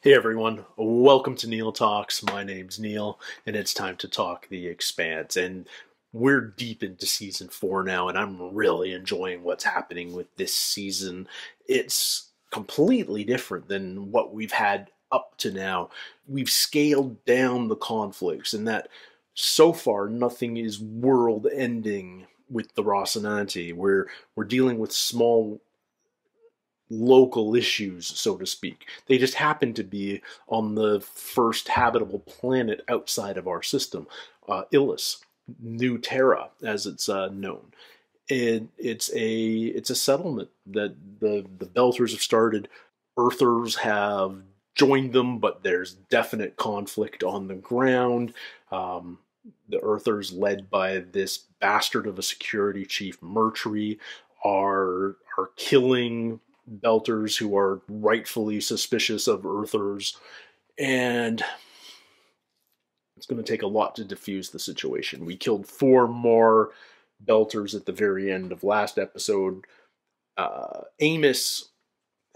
Hey everyone, welcome to Neil Talks. My name's Neil, and it's time to talk The Expanse. And we're deep into season 4 now, and I'm really enjoying what's happening with this season. It's completely different than what we've had up to now. We've scaled down the conflicts, and that so far nothing is world ending with the Rocinante. We're dealing with small local issues, so to speak. They just happen to be on the first habitable planet outside of our system, Illis, New Terra, as it's known. And it's a settlement that the Belters have started. Earthers have joined them, but there's definite conflict on the ground. The Earthers, led by this bastard of a security chief, Mercury, are killing Belters who are rightfully suspicious of Earthers, and it's going to take a lot to defuse the situation. We killed 4 more Belters at the very end of last episode. Amos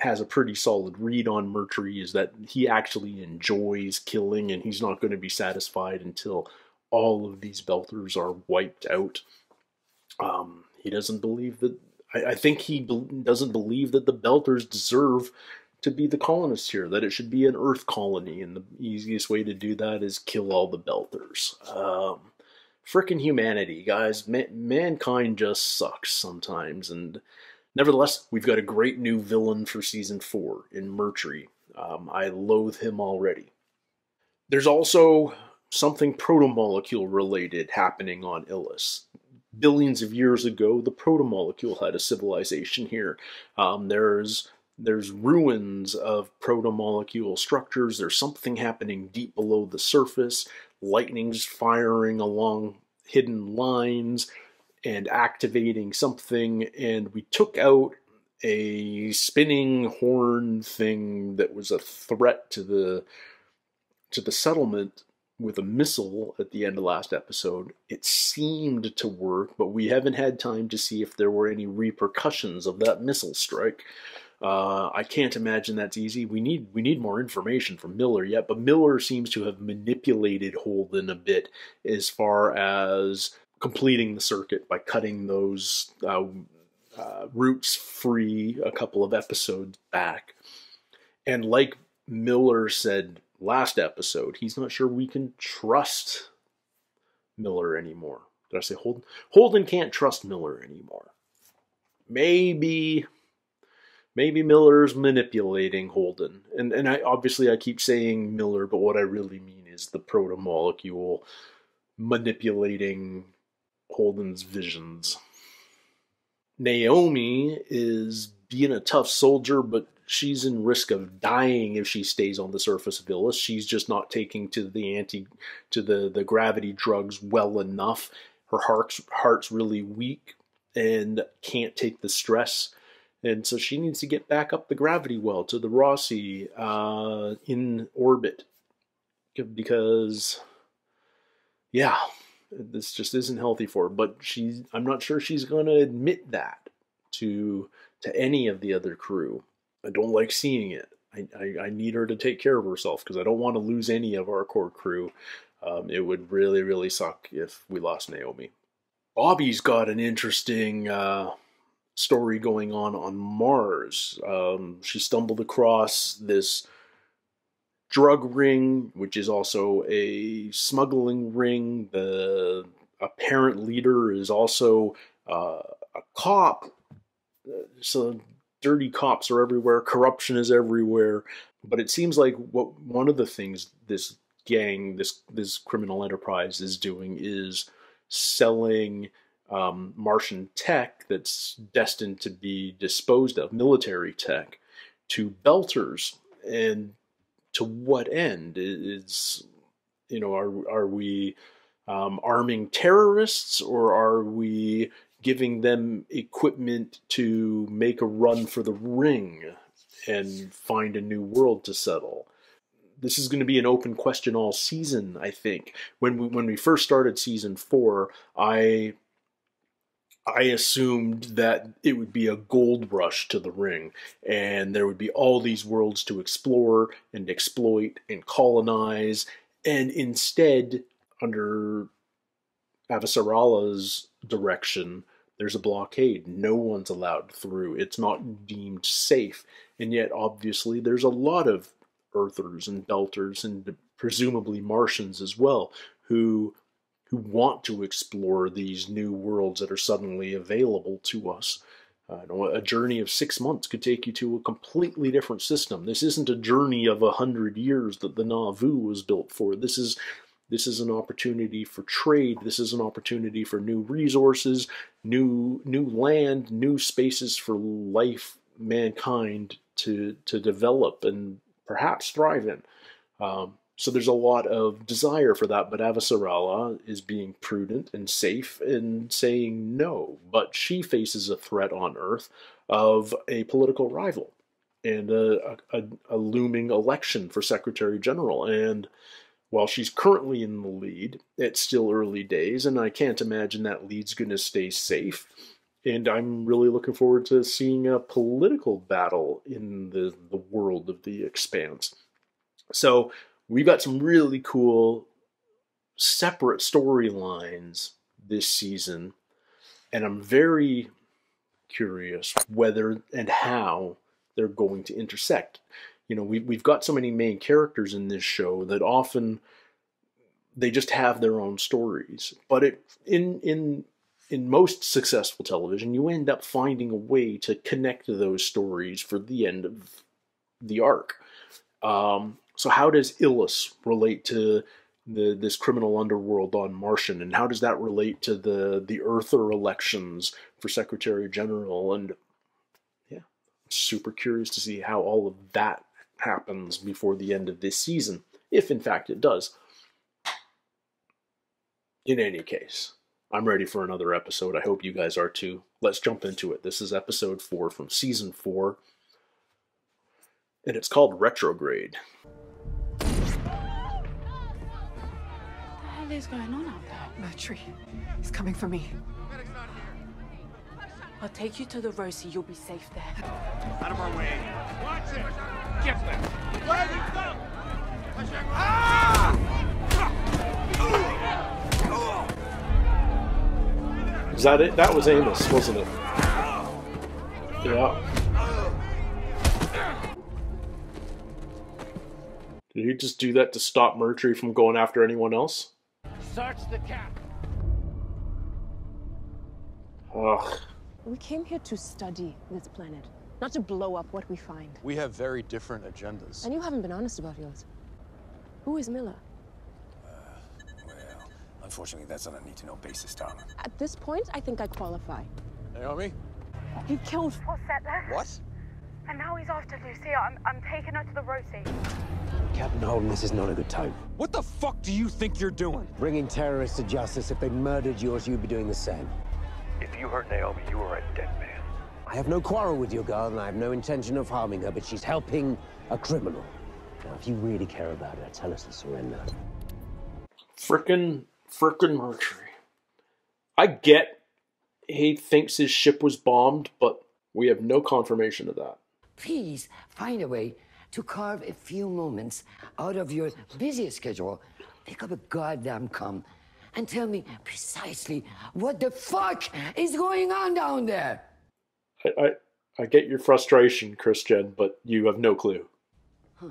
has a pretty solid read on Mercury, is that he actually enjoys killing, and he's not going to be satisfied until all of these Belters are wiped out. He doesn't believe that I think he doesn't believe that the Belters deserve to be the colonists here, that it should be an Earth colony, and the easiest way to do that is kill all the Belters. Frickin' humanity, guys. Mankind just sucks sometimes, and nevertheless, we've got a great new villain for Season 4 in Mercury. I loathe him already. There's also something protomolecule related happening on Illis. Billions of years ago, the protomolecule had a civilization here. There's ruins of protomolecule structures. There's something happening deep below the surface. Lightning's firing along hidden lines and activating something. And we took out a spinning horn thing that was a threat to the settlement with a missile at the end of last episode. It seemed to work, but we haven't had time to see if there were any repercussions of that missile strike. I can't imagine that's easy. We need more information from Miller yet, but Miller seems to have manipulated Holden a bit as far as completing the circuit by cutting those roots free a couple of episodes back. And like Miller said last episode, he's not sure we can trust Miller anymore. Did I say Holden? Holden can't trust Miller anymore. Maybe Miller's manipulating Holden. And I keep saying Miller, but what I really mean is the protomolecule manipulating Holden's visions. Naomi is being a tough soldier, but she's in risk of dying if she stays on the surface of Illis. She's just not taking to the gravity drugs well enough. Her heart's really weak and can't take the stress, and so she needs to get back up the gravity well to the Rossi in orbit, because this just isn't healthy for her. But I'm not sure she's going to admit that to any of the other crew. I don't like seeing it. I need her to take care of herself because I don't want to lose any of our core crew. It would really, really suck if we lost Naomi. Bobby's got an interesting story going on Mars. She stumbled across this drug ring, which is also a smuggling ring. The apparent leader is also a cop. So dirty cops are everywhere. Corruption is everywhere. But it seems like one of the things this gang, this criminal enterprise is doing is selling Martian tech that's destined to be disposed of, military tech, to Belters. And to what end? Are we arming terrorists, or are we giving them equipment to make a run for the ring and find a new world to settle? This is going to be an open question all season, I think. When we first started season 4, I I assumed that it would be a gold rush to the ring, and there would be all these worlds to explore and exploit and colonize, and instead, under Avasarala's direction, there's a blockade. No one's allowed through. It's not deemed safe. And yet, obviously, there's a lot of Earthers and Belters and presumably Martians as well who want to explore these new worlds that are suddenly available to us. A journey of 6 months could take you to a completely different system. This isn't a journey of 100 years that the Nauvoo was built for. This is an opportunity for trade. This is an opportunity for new resources, new land, new spaces for life, mankind to develop and perhaps thrive in. So there's a lot of desire for that, but Avasarala is being prudent and safe and saying no. But she faces a threat on Earth of a political rival and a looming election for Secretary General. And while she's currently in the lead, it's still early days, and I can't imagine that lead's going to stay safe. And I'm really looking forward to seeing a political battle in the world of the Expanse. So we've got some really cool separate storylines this season, and I'm very curious whether and how they're going to intersect. You know, we've got so many main characters in this show that often they just have their own stories. But in most successful television, you end up finding a way to connect to those stories for the end of the arc. So how does Illus relate to this criminal underworld on Martian, and how does that relate to the Earther elections for Secretary General? And yeah, I'm super curious to see how all of that happens before the end of this season, if in fact it does. In any case, I'm ready for another episode. I hope you guys are too. Let's jump into it. This is episode 4 from season 4, and it's called Retrograde. What is going on out there? Mercury. He's coming for me. I'll take you to the Rosie. You'll be safe there. Out of our way. Watch it. Get them. Where you go? Ah! Is that it? That was Amos, wasn't it? Yeah. Did he just do that to stop Mercury from going after anyone else? Search the cap. Ugh. We came here to study this planet, not to blow up what we find. We have very different agendas. And you haven't been honest about yours. Who is Miller? Well, unfortunately, that's on a need-to-know basis, Tom. At this point, I think I qualify. Naomi? He killed... Poor settler. What? And now he's after Lucia. I'm taking her to the Rosie. Captain Holden, this is not a good time. What the fuck do you think you're doing? Bringing terrorists to justice. If they murdered yours, you'd be doing the same. If you hurt Naomi, you are a dead man. I have no quarrel with your girl, and I have no intention of harming her, but she's helping a criminal. Now, if you really care about her, tell us to surrender. Frickin' Mercury. I get he thinks his ship was bombed, but we have no confirmation of that. Please find a way to carve a few moments out of your busy schedule, pick up a goddamn comb, and tell me precisely what the fuck is going on down there. I get your frustration, Christian, but you have no clue. Huh.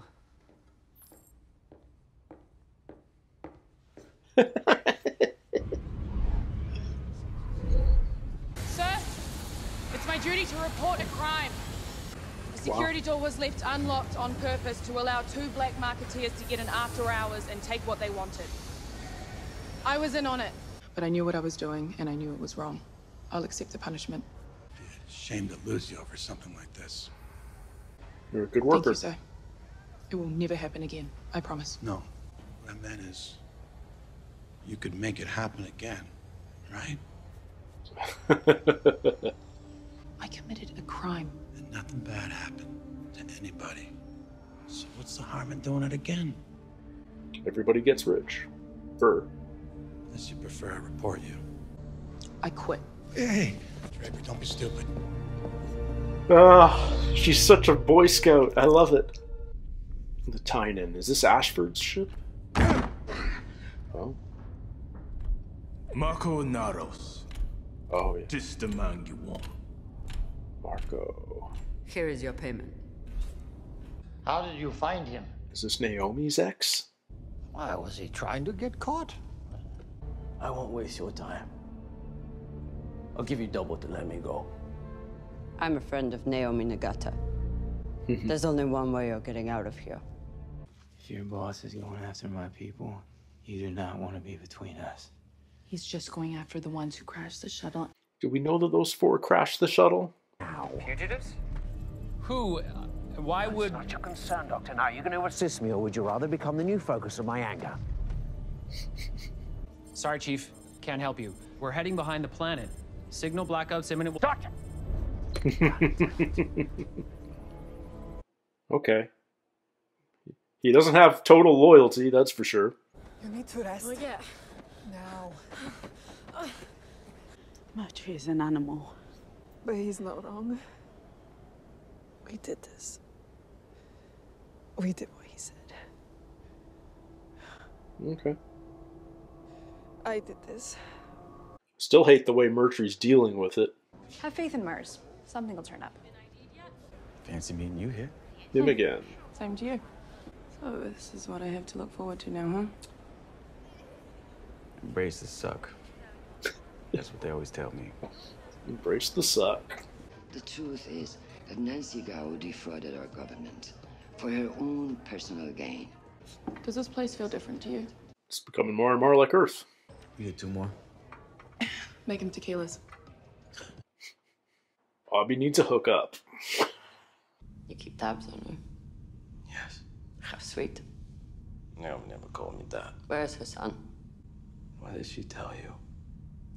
Sir, it's my duty to report a crime. The security door was left unlocked on purpose to allow 2 black marketeers to get in after hours and take what they wanted. I was in on it. But I knew what I was doing, and I knew it was wrong. I'll accept the punishment. Shame to lose you over something like this. You're a good Thank worker. you, sir. It will never happen again. I promise. No. What I meant is, you could make it happen again, right? I committed a crime. And nothing bad happened to anybody. So what's the harm in doing it again? Everybody gets rich. Unless you prefer I report you. I quit. Hey, Draper, don't be stupid. She's such a Boy Scout. I love it. The Tynan. Is this Ashford's ship? Oh. Marco Naros. Oh, yeah. Just the man you want. Marco. Here is your payment. How did you find him? Is this Naomi's ex? Why, was he trying to get caught? I won't waste your time. I'll give you double to let me go. I'm a friend of Naomi Nagata. There's only one way you're getting out of here. If your boss is going after my people, you do not want to be between us. He's just going after the ones who crashed the shuttle. Do we know that those 4 crashed the shuttle? Fugitives? Who? Why would... It's not your concern, Doctor. Now, are you going to assist me, or would you rather become the new focus of my anger? Sorry, Chief. Can't help you. We're heading behind the planet. Signal blackouts imminent... Doctor! Okay. He doesn't have total loyalty, that's for sure. You need to rest. Oh, yeah. Now. Murtry is an animal. But he's not wrong. We did this. We did what he said. Okay. I did this. Still hate the way Murtry's dealing with it. Have faith in Murs. Something will turn up. Fancy meeting you here. Him again. Same to you. So this is what I have to look forward to now, huh? Embrace the suck. That's what they always tell me. Embrace the suck. The truth is that Nancy Gao defrauded our government for her own personal gain. Does this place feel different to you? It's becoming more and more like Earth. You get 2 more? Make him tequilas. Bobby needs a hookup. You keep tabs on her. Yes. How sweet. Naomi never called me that. Where's her son? What did she tell you?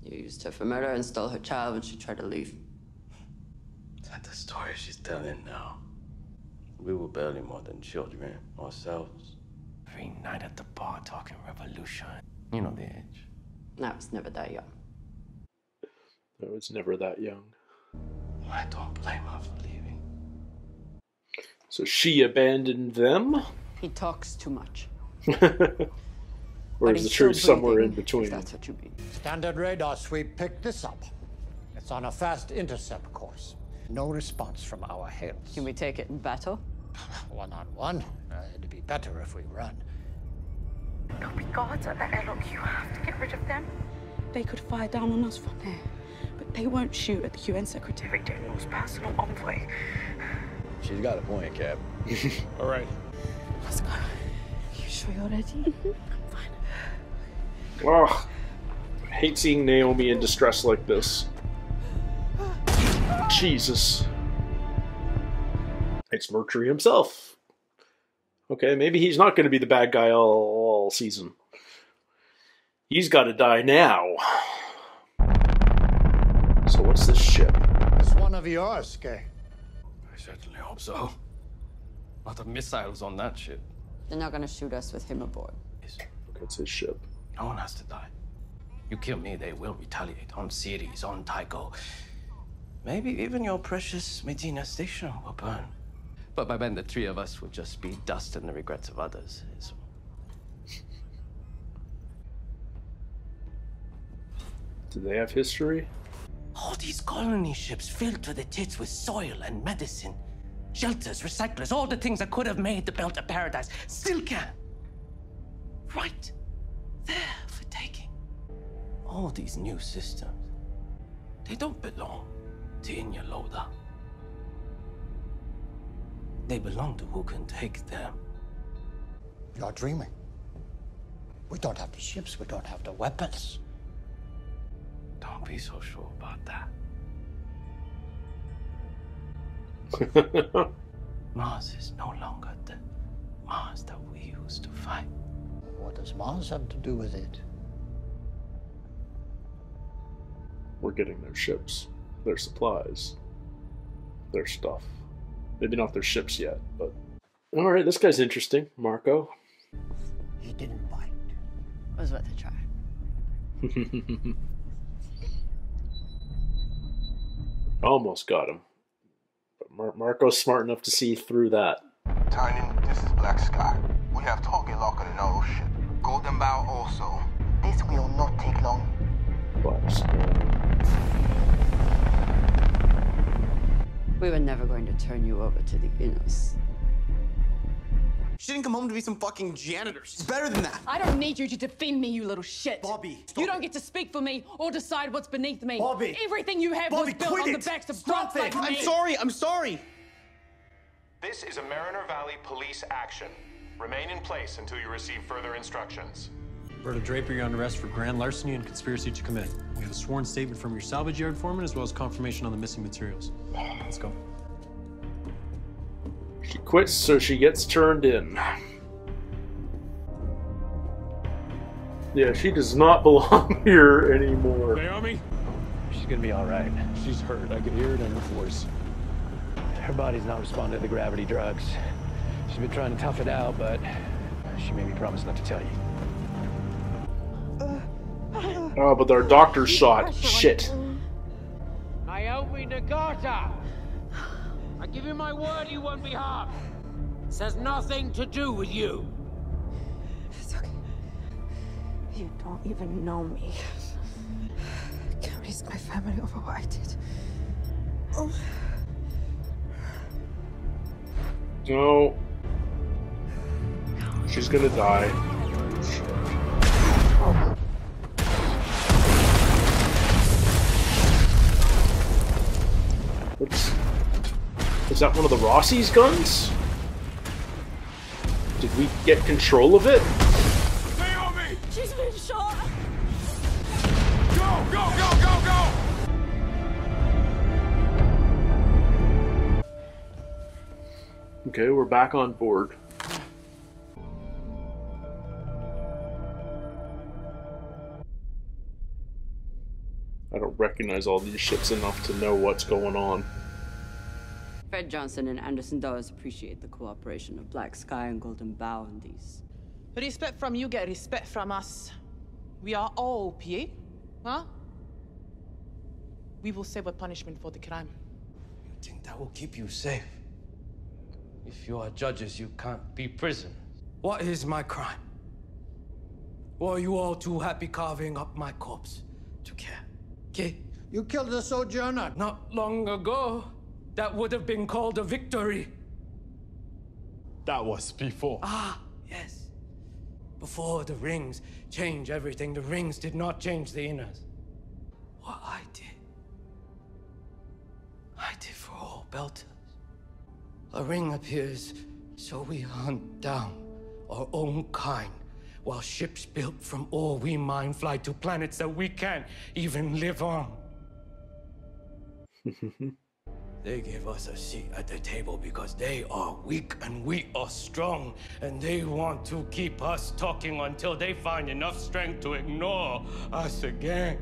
You used her for murder and stole her child when she tried to leave. Is that the story she's telling now? We were barely more than children ourselves. Every night at the bar talking revolution. You know the age. I was never that young. I was never that young. I don't blame her for leaving. So she abandoned them? He talks too much. Or is the truth somewhere in between? That's what you mean. Standard radar sweep picked this up. It's on a fast intercept course. No response from our hails. Can we take it in battle? One-on-one? It'd be better if we run. There'll be guards at the airlock. You have to get rid of them. They could fire down on us from there, but they won't shoot at the UN Secretary General's personal envoy. She's got a point, Cap. All right. Let's go. You sure you're ready? I'm fine. Ugh. I hate seeing Naomi in distress like this. Jesus. It's Murtry himself. Okay, maybe he's not going to be the bad guy all season. He's got to die now. So what's this ship? It's one of yours, Kay. I certainly hope so. A lot of missiles on that ship. They're not gonna shoot us with him aboard. It's his ship. No one has to die. You kill me, they will retaliate on Ceres, on Tycho. Maybe even your precious Medina station will burn. But by then, the 3 of us will just be dust and the regrets of others. Do they have history? All these colony ships filled to the tits with soil and medicine. Shelters, recyclers, all the things that could have made the belt a paradise, still can. Right there for taking. All these new systems, they don't belong to Inya Loda. They belong to who can take them. You're dreaming. We don't have the ships, we don't have the weapons. Don't be so sure about that. Mars is no longer the Mars that we used to fight. What does Mars have to do with it? We're getting their ships, their supplies, their stuff. Maybe not their ships yet, but... Alright, this guy's interesting. Marco. He didn't bite. It was worth a try. Almost got him. But Marco's smart enough to see through that. Tynan, this is Black Sky. We have target lock on our ship. Golden Bough also. This will not take long. Black Sky. We were never going to turn you over to the Innos. She didn't come home to be some fucking janitor. She's better than that. I don't need you to defend me, you little shit. Bobby, you don't get to speak for me or decide what's beneath me. Bobby. Everything you have Bobby, was built on the backs of grunts like me. I'm sorry. I'm sorry. This is a Mariner Valley police action. Remain in place until you receive further instructions. Berta Draper, you're under arrest for grand larceny and conspiracy to commit. We have a sworn statement from your salvage yard foreman as well as confirmation on the missing materials. Let's go. She quits, so she gets turned in. Yeah, she does not belong here anymore. Naomi? She's gonna be all right. She's hurt. I could hear it in her voice. Her body's not responding to the gravity drugs. She's been trying to tough it out, but she made me promise not to tell you. Oh, but our doctor's shot. Shit. Naomi Nagata! I give you my word you won't be harmed. This has nothing to do with you. It's okay. You don't even know me. Can't risk my family over what I did. Oh. No. She's gonna die. What's... Is that one of the Rossi's guns? Did we get control of it? Naomi! She's been shot! Go, go, go, go, go! Okay, we're back on board. I don't recognize all these ships enough to know what's going on. Fred Johnson and Anderson Dawes appreciate the cooperation of Black Sky and Golden Bough in these. Respect from you get respect from us. We are all PA, huh? We will save a punishment for the crime. You think that will keep you safe? If you are judges, you can't be prisoners. What is my crime? Or are you all too happy carving up my corpse to care? Okay? You killed a sojourner. Not long ago. That would have been called a victory. That was before. Ah, yes. Before the rings change everything, the rings did not change the Inners. What I did for all Belters. A ring appears, so we hunt down our own kind, while ships built from ore we mine fly to planets that we can't even live on. They give us a seat at the table because they are weak and we are strong, and they want to keep us talking until they find enough strength to ignore us again.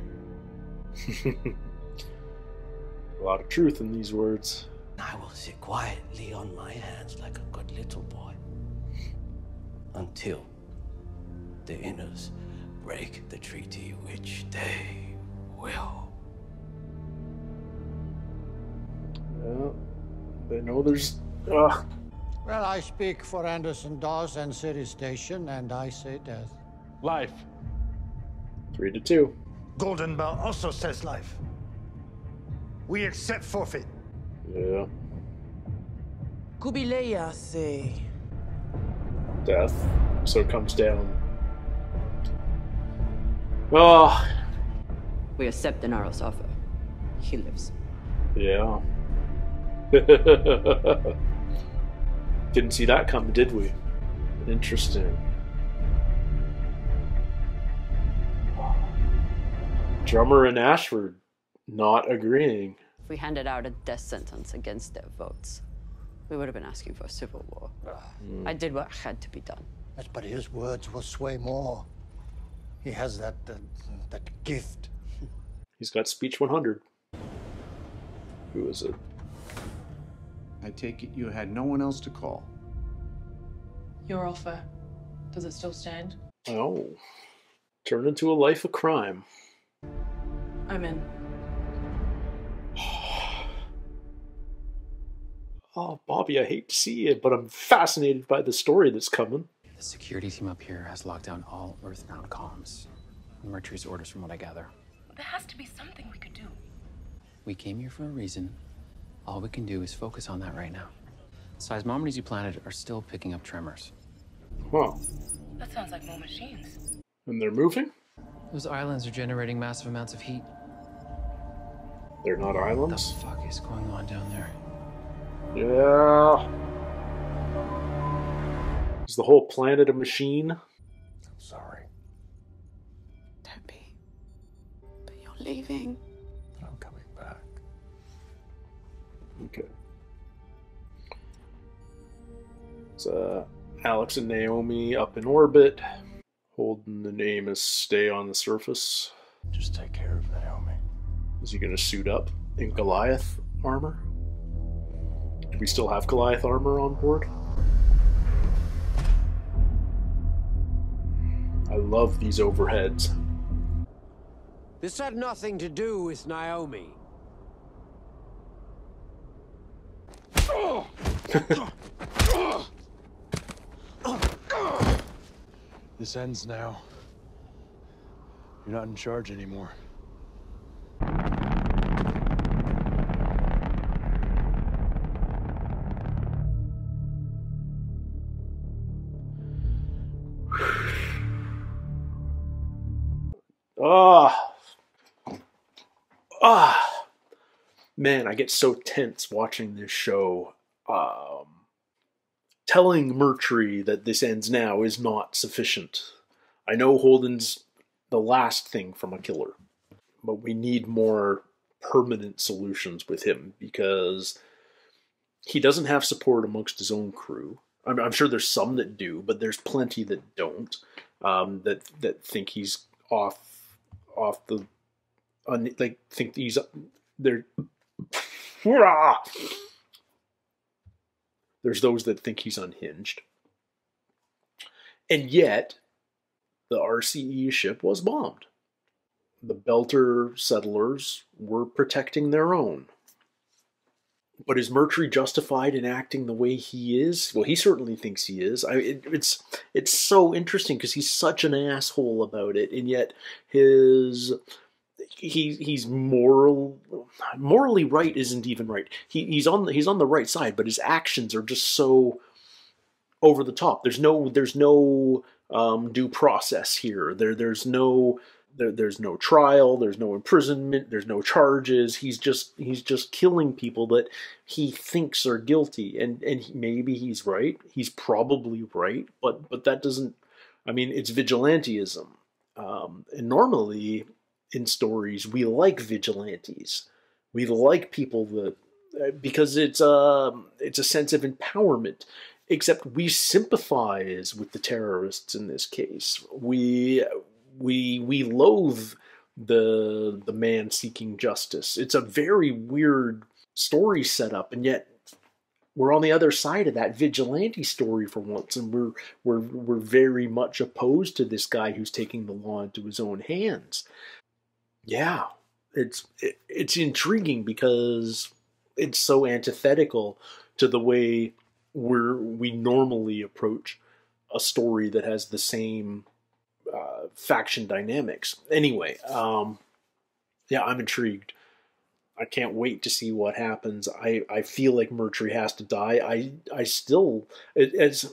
A lot of truth in these words. I will sit quietly on my hands like a good little boy until the Inners break the treaty, which they will. Yeah, they know there's... Well, I speak for Anderson Dawes and City Station, and I say death. Life. 3-2. Golden Bough also says life. We accept forfeit. Yeah. Kubileya say. Death. So it comes down. Oh. We accept Denaro's offer. He lives. Yeah. Didn't see that coming, did we? Interesting. Drummer and Ashford not agreeing. If we handed out a death sentence against their votes, we would have been asking for a civil war. I did what had to be done. Yes, but his words will sway more. He has that gift. He's got speech 100. Who is it? I take it you had no one else to call. Your offer, does it still stand? Oh. Turn into a life of crime. I'm in. Oh, Bobby, I hate to see it, but I'm fascinated by the story that's coming. The security team up here has locked down all Earthbound comms. Mercury's orders, from what I gather. There has to be something we could do. We came here for a reason. All we can do is focus on that right now. Seismometers you planted are still picking up tremors. Huh. That sounds like more machines. And they're moving? Those islands are generating massive amounts of heat. They're not islands? What the fuck is going on down there? Yeah. Is the whole planet a machine? I'm sorry. Don't be. But you're leaving. But I'm coming back. Okay. It's Alex and Naomi up in orbit. Holden and Amos stay on the surface. Just take care of Naomi. Is he gonna suit up in Goliath armor? Do we still have Goliath armor on board? I love these overheads. This had nothing to do with Naomi. This ends now. You're not in charge anymore. Man, I get so tense watching this show. Telling Mercury that this ends now is not sufficient. I know Holden's the last thing from a killer, but we need more permanent solutions with him because he doesn't have support amongst his own crew. I'm sure there's some that do, but there's plenty that don't. That think he's off the, like think he's they're. There's those that think he's unhinged. And yet, the RCE ship was bombed. The Belter settlers were protecting their own. But is Mercury justified in acting the way he is? Well, he certainly thinks he is. It's so interesting because he's such an asshole about it, and yet he's morally right isn't even right. He's on the right side, but his actions are just so over the top. There's no due process here. There's no trial. There's no imprisonment. There's no charges. He's just killing people that he thinks are guilty, and maybe he's right. He's probably right, but that doesn't. I mean, it's vigilantism, and normally in stories we like vigilantes. We like people that because it's a sense of empowerment. Except we sympathize with the terrorists in this case. We loathe the man seeking justice. It's a very weird story setup, and yet we're on the other side of that vigilante story for once, and we're very much opposed to this guy who's taking the law into his own hands. Yeah, it's intriguing because it's so antithetical to the way we normally approach a story that has the same faction dynamics. Anyway, yeah, I'm intrigued. I can't wait to see what happens. I feel like Mercury has to die. I still, it's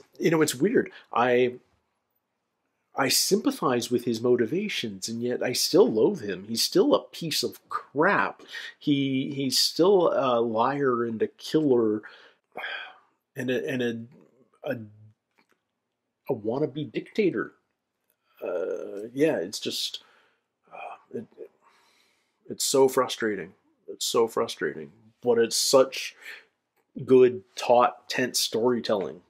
weird. I sympathize with his motivations, and yet I still loathe him. He's still a piece of crap. He's still a liar and a killer, and a wannabe dictator. Yeah, it's just it's so frustrating. It's so frustrating, but it's such good, taut, tense storytelling.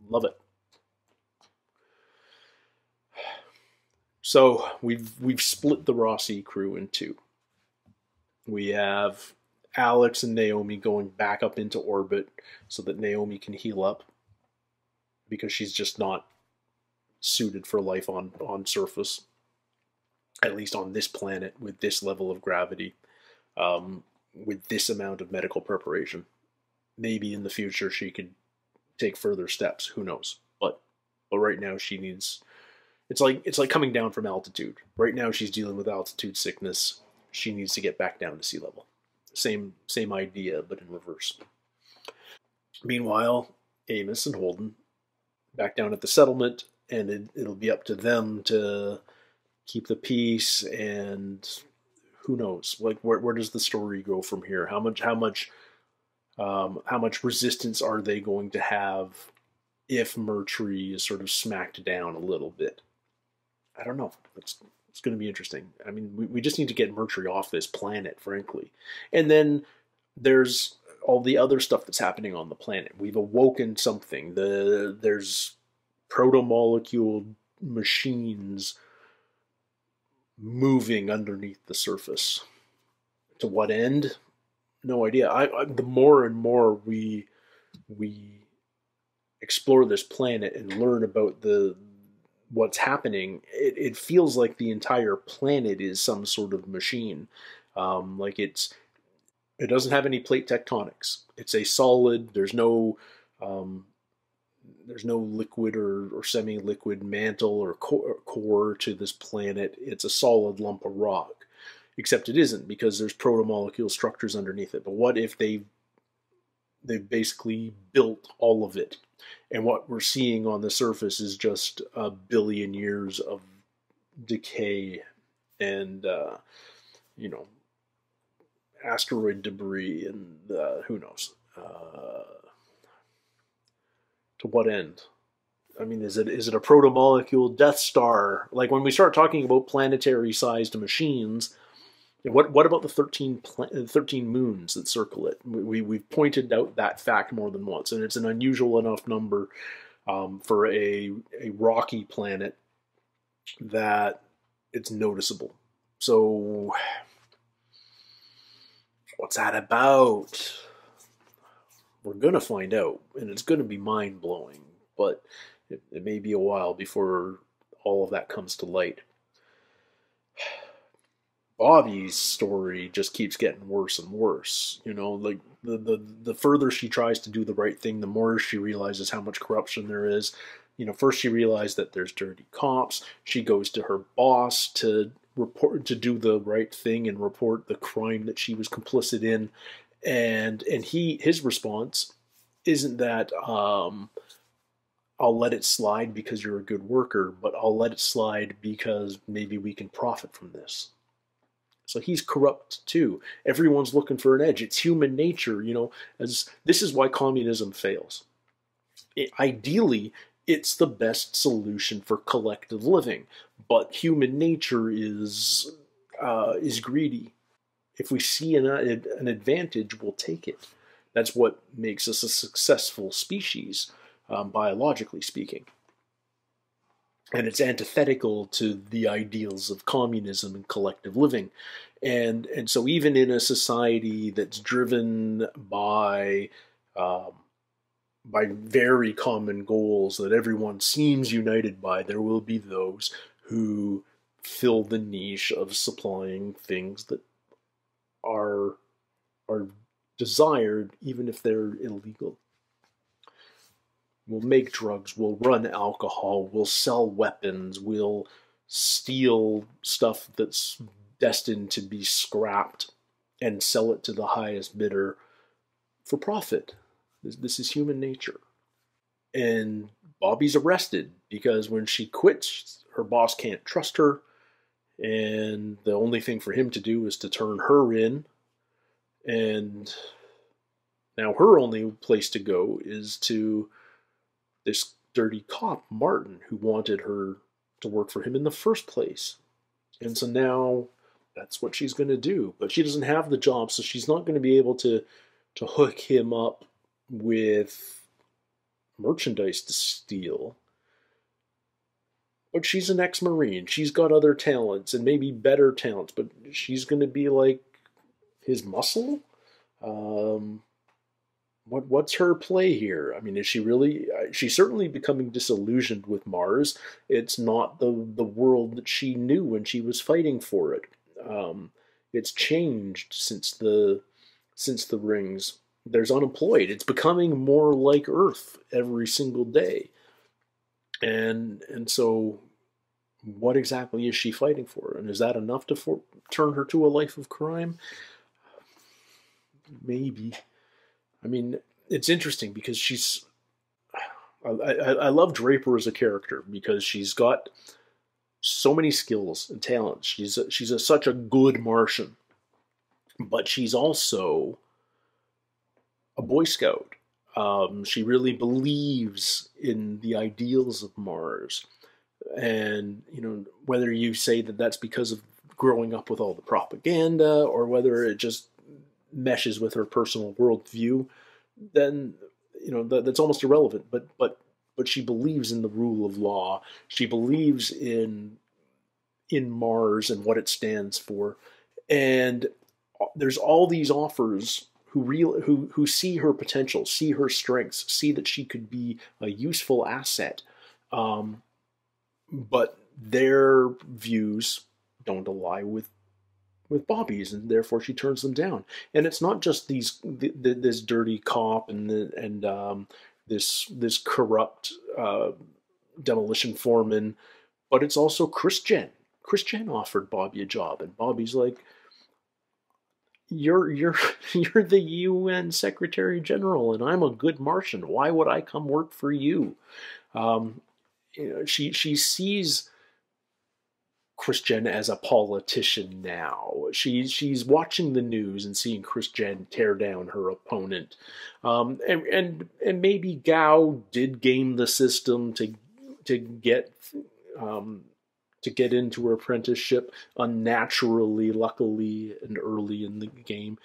Love it. So we've split the Rossi crew in two. We have Alex and Naomi going back up into orbit so that Naomi can heal up because she's just not suited for life on surface, at least on this planet with this level of gravity, with this amount of medical preparation. maybe in the future she could take further steps. Who knows? But right now she needs. It's like coming down from altitude. Right now she's dealing with altitude sickness. She needs to get back down to sea level. Same idea, but in reverse. Meanwhile, Amos and Holden back down at the settlement, and it'll be up to them to keep the peace. And who knows? Like where does the story go from here? How much resistance are they going to have if Murtry is sort of smacked down a little bit? I don't know. It's going to be interesting. I mean, we just need to get Murtry off this planet, frankly. And then there's all the other stuff that's happening on the planet. We've awoken something. There's proto-molecule machines moving underneath the surface. To what end? No idea. The more and more we explore this planet and learn about what's happening, it feels like the entire planet is some sort of machine. Like it doesn't have any plate tectonics. It's a solid. There's no liquid or semi-liquid mantle or core to this planet. It's a solid lump of rock, except it isn't, because there's proto-molecule structures underneath it. But what if they've basically built all of it, and what we're seeing on the surface is just a billion years of decay and asteroid debris, and who knows to what end? I mean, is it a proto-molecule Death Star? Like when we start talking about planetary-sized machines, what about the 13 moons that circle it? We've pointed out that fact more than once, and it's an unusual enough number for a rocky planet that it's noticeable. So, what's that about? We're going to find out, and it's going to be mind-blowing, but it may be a while before all of that comes to light. Bobby's story just keeps getting worse and worse. Like the further she tries to do the right thing, the more she realizes how much corruption there is. First she realized that there's dirty cops. She goes to her boss to do the right thing and report the crime that she was complicit in. And his response isn't that I'll let it slide because you're a good worker, but I'll let it slide because maybe we can profit from this. So he's corrupt too. Everyone's looking for an edge. It's human nature, as this is why communism fails. Ideally, it's the best solution for collective living, but human nature is greedy. If we see an advantage, we'll take it. That's what makes us a successful species, biologically speaking. And it's antithetical to the ideals of communism and collective living. And so even in a society that's driven by very common goals that everyone seems united by, there will be those who fill the niche of supplying things that are desired, even if they're illegal. We'll make drugs, we'll run alcohol, we'll sell weapons, we'll steal stuff that's destined to be scrapped and sell it to the highest bidder for profit. This is human nature. And Bobby's arrested because when she quits, her boss can't trust her, and the only thing for him to do is to turn her in. And now her only place to go is to this dirty cop, Martin, who wanted her to work for him in the first place. And so now that's what she's going to do. But she doesn't have the job, so she's not going to be able to hook him up with merchandise to steal. But she's an ex-Marine. She's got other talents, and maybe better talents, but she's going to be like his muscle? What's her play here? I mean, is she really... She's certainly becoming disillusioned with Mars. It's not the world that she knew when she was fighting for it. It's changed since the rings. there's unemployed. It's becoming more like Earth every single day. And so what exactly is she fighting for? And is that enough to turn her to a life of crime? Maybe. I mean, it's interesting because I love Draper as a character because she's got so many skills and talents. She's such a good Martian, but she's also a Boy Scout. She really believes in the ideals of Mars. And, whether you say that that's because of growing up with all the propaganda or whether it just meshes with her personal worldview, then, that's almost irrelevant. But she believes in the rule of law. She believes in Mars and what it stands for. And there's all these offers who see her potential, see her strengths, see that she could be a useful asset. But their views don't ally with Bobby's, and therefore she turns them down. And it's not just this dirty cop and this corrupt demolition foreman, but it's also Chris Jen. Chris Jen offered Bobby a job, and Bobby's like, You're the UN Secretary General, and I'm a good Martian. Why would I come work for you? She sees Chris Jen as a politician now. She's watching the news and seeing Chris Jen tear down her opponent, and maybe Gao did game the system to get into her apprenticeship unnaturally, luckily, and early in the game.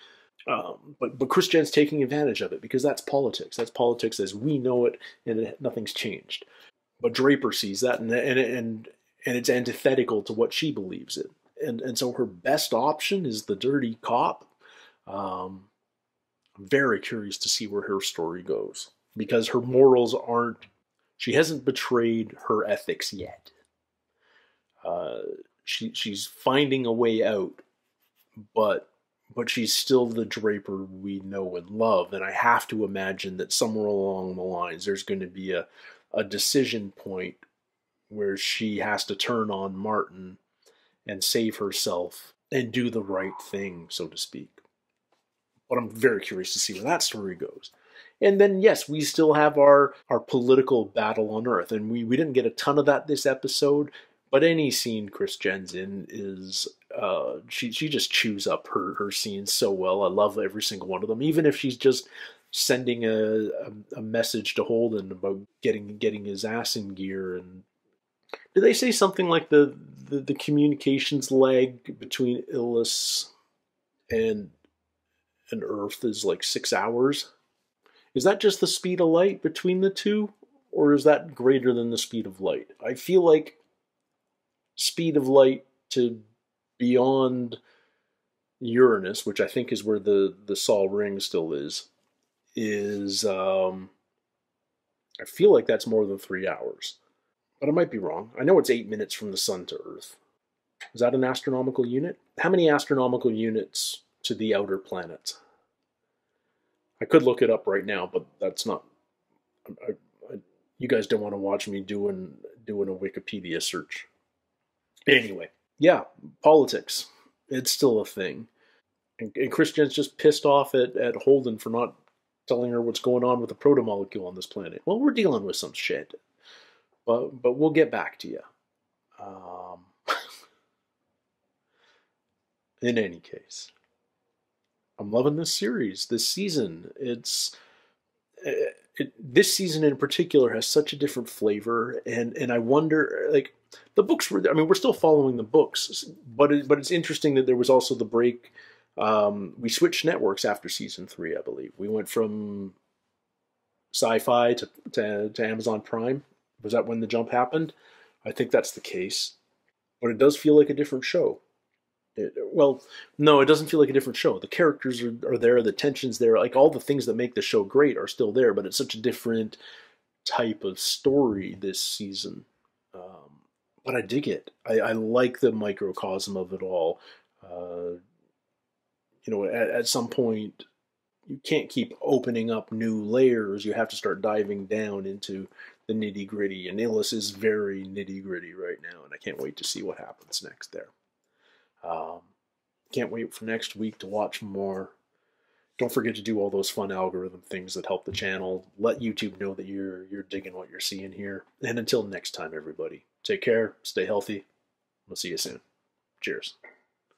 But Chris Jen's taking advantage of it because that's politics. That's politics as we know it, and nothing's changed. But Draper sees that, and it's antithetical to what she believes in. And so her best option is the dirty cop. I'm very curious to see where her story goes because her morals she hasn't betrayed her ethics yet. She's finding a way out, but she's still the Draper we know and love. And I have to imagine that somewhere along the lines there's going to be a decision point where she has to turn on Martin and save herself and do the right thing, so to speak. But I'm very curious to see where that story goes. And then, yes, we still have our political battle on Earth, and we didn't get a ton of that this episode. But any scene Chris Jen's in is, she just chews up her scenes so well. I love every single one of them, even if she's just sending a message to Holden about getting his ass in gear. And did they say something like the communications lag between Ilus and Earth is like 6 hours? Is that just the speed of light between the two, or is that greater than the speed of light? I feel like speed of light to beyond Uranus, which I think is where the Sol ring still is I feel like that's more than 3 hours. But I might be wrong. I know it's 8 minutes from the sun to Earth. Is that an astronomical unit? How many astronomical units to the outer planets? I could look it up right now, but that's not... you guys don't want to watch me doing a Wikipedia search. Anyway, yeah, politics. It's still a thing. And Chris Jen's just pissed off at Holden for not telling her what's going on with the protomolecule on this planet. Well, we're dealing with some shit. But we'll get back to you. In any case, I'm loving this series, this season. This season in particular has such a different flavor, and I wonder, like, the books were, I mean, we're still following the books, but it's interesting that there was also the break. We switched networks after season 3, I believe. We went from Sci-Fi to Amazon Prime. Was that when the jump happened? I think that's the case. But it does feel like a different show. Well, no, it doesn't feel like a different show. The characters are there, the tension's there, like all the things that make the show great are still there, but it's such a different type of story this season. But I dig it. I like the microcosm of it all. At some point, you can't keep opening up new layers. You have to start diving down into the nitty gritty. And Illus is very nitty gritty right now, and I can't wait to see what happens next there. Can't wait for next week to watch more. Don't forget to do all those fun algorithm things that help the channel. Let YouTube know that you're digging what you're seeing here. And until next time, everybody, take care, stay healthy. We'll see you soon. Cheers.